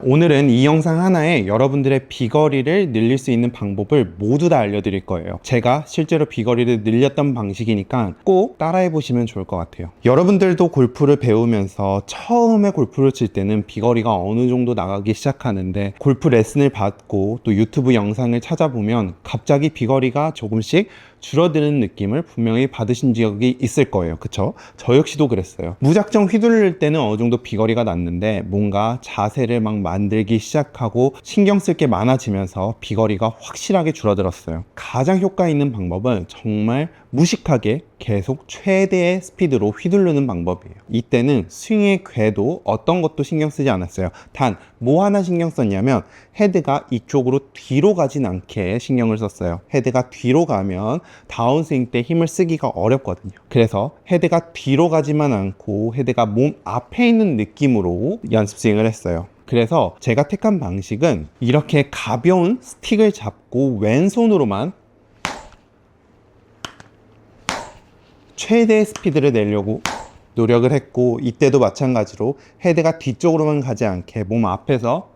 오늘은 이 영상 하나에 여러분들의 비거리를 늘릴 수 있는 방법을 모두 다 알려드릴 거예요. 제가 실제로 비거리를 늘렸던 방식이니까 꼭 따라해 보시면 좋을 것 같아요. 여러분들도 골프를 배우면서 처음에 골프를 칠 때는 비거리가 어느 정도 나가기 시작하는데 골프 레슨을 받고 또 유튜브 영상을 찾아보면 갑자기 비거리가 조금씩 줄어드는 느낌을 분명히 받으신 적이 있을 거예요. 그쵸? 저 역시도 그랬어요. 무작정 휘두를 때는 어느 정도 비거리가 났는데 뭔가 자세를 막 만들기 시작하고 신경 쓸 게 많아지면서 비거리가 확실하게 줄어들었어요. 가장 효과 있는 방법은 정말 무식하게 계속 최대의 스피드로 휘두르는 방법이에요. 이때는 스윙의 궤도 어떤 것도 신경 쓰지 않았어요. 단 뭐 하나 신경 썼냐면 헤드가 이쪽으로 뒤로 가진 않게 신경을 썼어요. 헤드가 뒤로 가면 다운스윙 때 힘을 쓰기가 어렵거든요. 그래서 헤드가 뒤로 가지만 않고 헤드가 몸 앞에 있는 느낌으로 연습 스윙을 했어요. 그래서 제가 택한 방식은 이렇게 가벼운 스틱을 잡고 왼손으로만 최대의 스피드를 내려고 노력을 했고, 이때도 마찬가지로 헤드가 뒤쪽으로만 가지 않게 몸 앞에서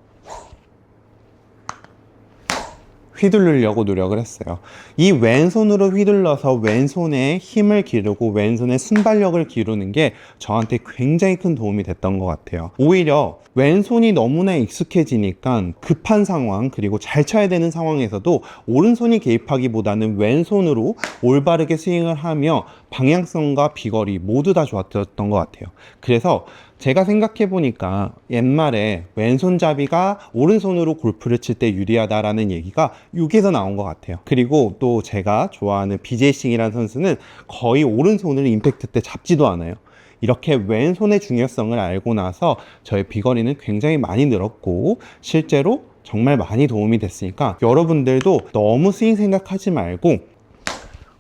휘두르려고 노력을 했어요. 이 왼손으로 휘둘러서 왼손에 힘을 기르고 왼손에 순발력을 기르는 게 저한테 굉장히 큰 도움이 됐던 것 같아요. 오히려 왼손이 너무나 익숙해지니까 급한 상황 그리고 잘 쳐야 되는 상황에서도 오른손이 개입하기보다는 왼손으로 올바르게 스윙을 하며 방향성과 비거리 모두 다 좋았던 것 같아요. 그래서 제가 생각해 보니까 옛말에 왼손잡이가 오른손으로 골프를 칠 때 유리하다라는 얘기가 여기에서 나온 것 같아요. 그리고 또 제가 좋아하는 BJ 싱이라는 선수는 거의 오른손을 임팩트 때 잡지도 않아요. 이렇게 왼손의 중요성을 알고 나서 저의 비거리는 굉장히 많이 늘었고 실제로 정말 많이 도움이 됐으니까 여러분들도 너무 스윙 생각하지 말고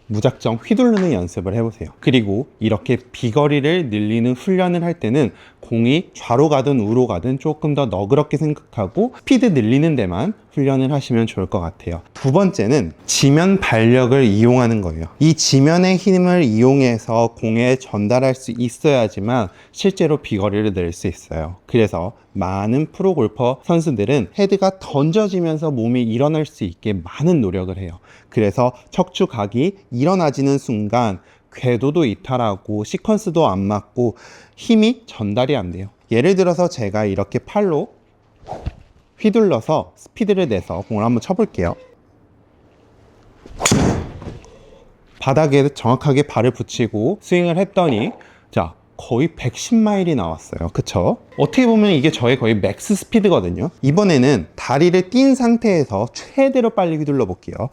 무작정 휘두르는 연습을 해보세요. 그리고 이렇게 비거리를 늘리는 훈련을 할 때는 공이 좌로 가든 우로 가든 조금 더 너그럽게 생각하고 스피드 늘리는 데만 훈련을 하시면 좋을 것 같아요. 두 번째는 지면 발력을 이용하는 거예요. 이 지면의 힘을 이용해서 공에 전달할 수 있어야지만 실제로 비거리를 낼 수 있어요. 그래서 많은 프로 골퍼 선수들은 헤드가 던져지면서 몸이 일어날 수 있게 많은 노력을 해요. 그래서 척추 각이 일어나지는 순간 궤도도 이탈하고 시퀀스도 안 맞고 힘이 전달이 안 돼요. 예를 들어서 제가 이렇게 팔로 휘둘러서 스피드를 내서 공을 한번 쳐볼게요. 바닥에 정확하게 발을 붙이고 스윙을 했더니 자, 거의 110마일이 나왔어요. 그쵸? 어떻게 보면 이게 저의 거의 맥스 스피드거든요. 이번에는 다리를 띈 상태에서 최대로 빨리 휘둘러 볼게요.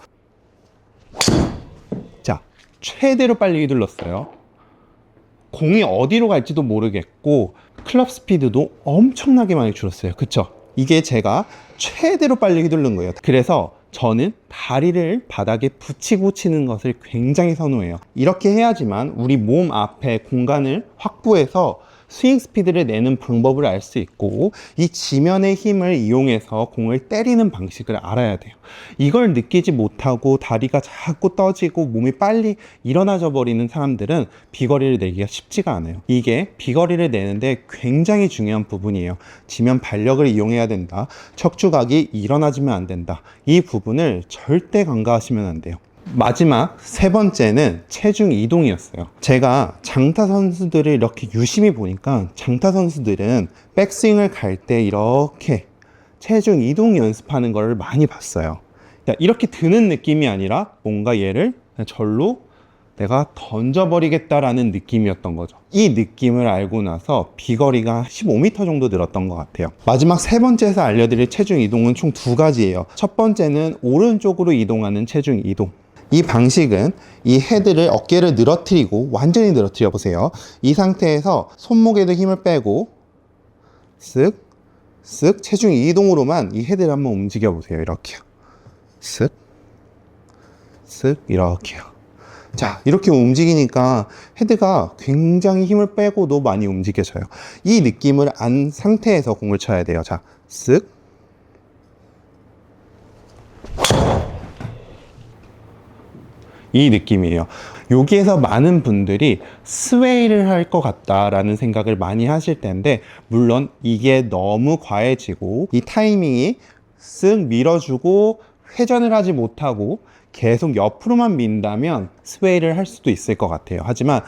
자, 최대로 빨리 휘둘렀어요. 공이 어디로 갈지도 모르겠고 클럽 스피드도 엄청나게 많이 줄었어요. 그쵸? 이게 제가 최대로 빨리 휘두른 거예요. 그래서 저는 다리를 바닥에 붙이고 치는 것을 굉장히 선호해요. 이렇게 해야지만 우리 몸 앞에 공간을 확보해서 스윙 스피드를 내는 방법을 알 수 있고 이 지면의 힘을 이용해서 공을 때리는 방식을 알아야 돼요. 이걸 느끼지 못하고 다리가 자꾸 떠지고 몸이 빨리 일어나져 버리는 사람들은 비거리를 내기가 쉽지가 않아요. 이게 비거리를 내는데 굉장히 중요한 부분이에요. 지면 발력을 이용해야 된다. 척추각이 일어나지면 안 된다. 이 부분을 절대 간과하시면 안 돼요. 마지막 세 번째는 체중 이동이었어요. 제가 장타 선수들을 이렇게 유심히 보니까 장타 선수들은 백스윙을 갈 때 이렇게 체중 이동 연습하는 걸 많이 봤어요. 이렇게 드는 느낌이 아니라 뭔가 얘를 절로 내가 던져버리겠다라는 느낌이었던 거죠. 이 느낌을 알고 나서 비거리가 15m 정도 늘었던 것 같아요. 마지막 세 번째에서 알려드릴 체중 이동은 총 두 가지예요. 첫 번째는 오른쪽으로 이동하는 체중 이동. 이 방식은 이 헤드를 어깨를 늘어뜨리고 완전히 늘어뜨려 보세요. 이 상태에서 손목에도 힘을 빼고 쓱 쓱 체중 이동으로만 이 헤드를 한번 움직여 보세요. 이렇게요. 쓱 쓱 이렇게요. 자, 이렇게 움직이니까 헤드가 굉장히 힘을 빼고도 많이 움직여져요. 이 느낌을 안 상태에서 공을 쳐야 돼요. 자, 쓱 이 느낌이에요. 여기에서 많은 분들이 스웨이를 할 것 같다라는 생각을 많이 하실 텐데, 물론 이게 너무 과해지고 이 타이밍이 쓱 밀어주고 회전을 하지 못하고 계속 옆으로만 민다면 스웨이를 할 수도 있을 것 같아요. 하지만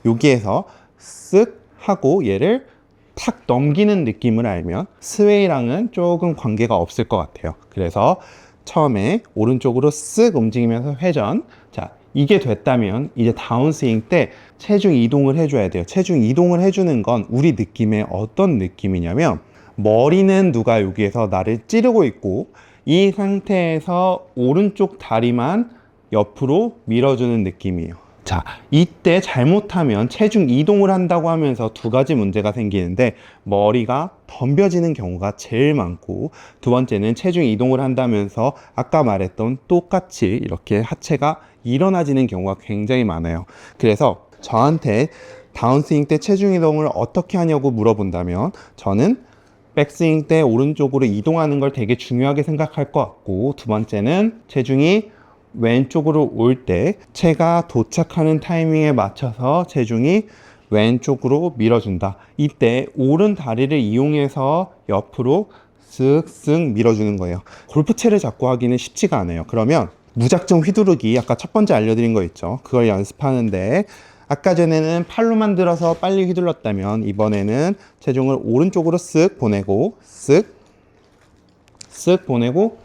여기에서 쓱 하고 얘를 탁 넘기는 느낌을 알면 스웨이랑은 조금 관계가 없을 것 같아요. 그래서 처음에 오른쪽으로 쓱 움직이면서 회전. 자, 이게 됐다면 이제 다운스윙 때 체중 이동을 해줘야 돼요. 체중 이동을 해주는 건 우리 느낌에 어떤 느낌이냐면, 머리는 누가 여기에서 나를 찌르고 있고 이 상태에서 오른쪽 다리만 옆으로 밀어주는 느낌이에요. 자, 이때 잘못하면 체중 이동을 한다고 하면서 두 가지 문제가 생기는데, 머리가 덤벼지는 경우가 제일 많고, 두 번째는 체중 이동을 한다면서 아까 말했던 똑같이 이렇게 하체가 일어나지는 경우가 굉장히 많아요. 그래서 저한테 다운스윙 때 체중 이동을 어떻게 하냐고 물어본다면, 저는 백스윙 때 오른쪽으로 이동하는 걸 되게 중요하게 생각할 것 같고, 두 번째는 체중이 왼쪽으로 올 때 체가 도착하는 타이밍에 맞춰서 체중이 왼쪽으로 밀어준다. 이때 오른 다리를 이용해서 옆으로 쓱쓱 밀어주는 거예요. 골프채를 잡고 하기는 쉽지가 않아요. 그러면 무작정 휘두르기, 아까 첫 번째 알려드린 거 있죠. 그걸 연습하는데, 아까 전에는 팔로만 들어서 빨리 휘둘렀다면 이번에는 체중을 오른쪽으로 쓱 보내고 쓱 보내고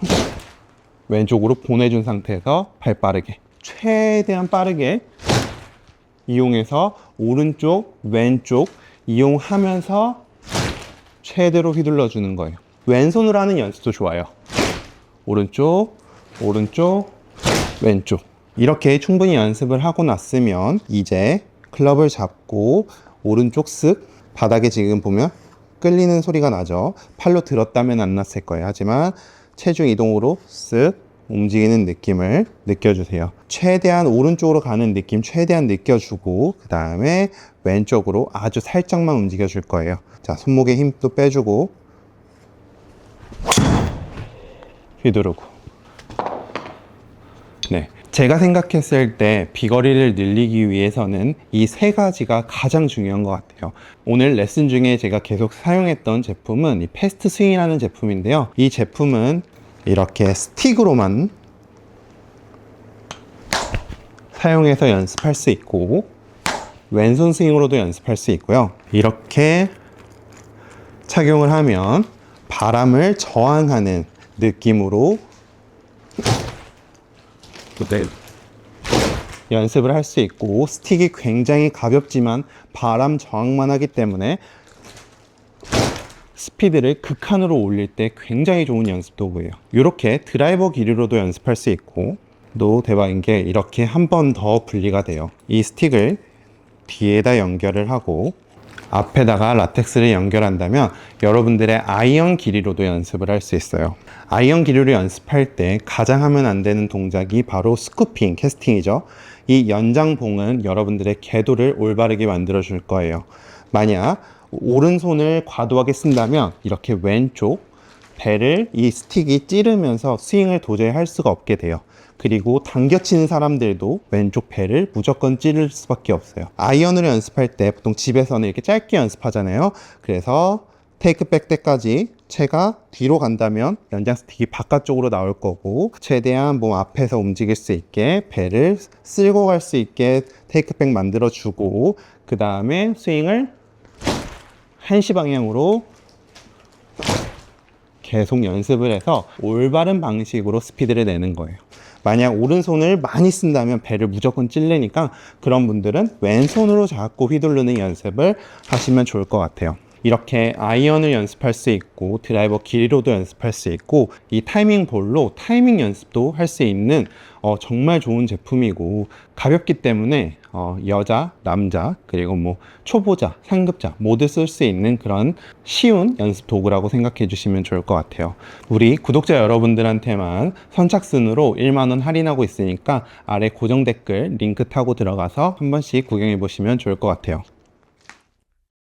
왼쪽으로 보내준 상태에서 발 빠르게, 최대한 빠르게 이용해서 오른쪽, 왼쪽 이용하면서 최대로 휘둘러 주는 거예요. 왼손으로 하는 연습도 좋아요. 오른쪽, 오른쪽, 왼쪽. 이렇게 충분히 연습을 하고 났으면 이제 클럽을 잡고 오른쪽 쓱, 바닥에 지금 보면 끌리는 소리가 나죠. 팔로 들었다면 안 났을 거예요. 하지만 체중 이동으로 쓱 움직이는 느낌을 느껴주세요. 최대한 오른쪽으로 가는 느낌 최대한 느껴주고, 그 다음에 왼쪽으로 아주 살짝만 움직여 줄 거예요. 자, 손목에 힘도 빼주고 휘두르고. 네, 제가 생각했을 때 비거리를 늘리기 위해서는 이 세 가지가 가장 중요한 것 같아요. 오늘 레슨 중에 제가 계속 사용했던 제품은 이 패스트 스윙이라는 제품인데요. 이 제품은 이렇게 스틱으로만 사용해서 연습할 수 있고, 왼손 스윙으로도 연습할 수 있고요. 이렇게 착용을 하면 바람을 저항하는 느낌으로 연습을 할 수 있고, 스틱이 굉장히 가볍지만 바람 저항만 하기 때문에 스피드를 극한으로 올릴 때 굉장히 좋은 연습 도구예요. 이렇게 드라이버 길이로도 연습할 수 있고, 또 대박인 게 이렇게 한 번 더 분리가 돼요. 이 스틱을 뒤에다 연결을 하고 앞에다가 라텍스를 연결한다면 여러분들의 아이언 길이로도 연습을 할 수 있어요. 아이언 길이로 연습할 때 가장 하면 안 되는 동작이 바로 스쿠핑, 캐스팅이죠. 이 연장봉은 여러분들의 궤도를 올바르게 만들어 줄 거예요. 만약 오른손을 과도하게 쓴다면 이렇게 왼쪽 배를 이 스틱이 찌르면서 스윙을 도저히 할 수가 없게 돼요. 그리고 당겨치는 사람들도 왼쪽 배를 무조건 찌를 수밖에 없어요. 아이언으로 연습할 때 보통 집에서는 이렇게 짧게 연습하잖아요. 그래서 테이크백 때까지 채가 뒤로 간다면 연장 스틱이 바깥쪽으로 나올 거고, 최대한 몸 앞에서 움직일 수 있게 배를 쓸고 갈 수 있게 테이크백 만들어 주고, 그 다음에 스윙을 한시 방향으로 계속 연습을 해서 올바른 방식으로 스피드를 내는 거예요. 만약 오른손을 많이 쓴다면 배를 무조건 찔르니까 그런 분들은 왼손으로 자꾸 휘두르는 연습을 하시면 좋을 것 같아요. 이렇게 아이언을 연습할 수 있고 드라이버 길이로도 연습할 수 있고 이 타이밍 볼로 타이밍 연습도 할 수 있는 정말 좋은 제품이고, 가볍기 때문에 여자, 남자, 그리고 뭐 초보자, 상급자 모두 쓸 수 있는 그런 쉬운 연습 도구라고 생각해 주시면 좋을 것 같아요. 우리 구독자 여러분들한테만 선착순으로 1만원 할인하고 있으니까 아래 고정 댓글 링크 타고 들어가서 한 번씩 구경해 보시면 좋을 것 같아요.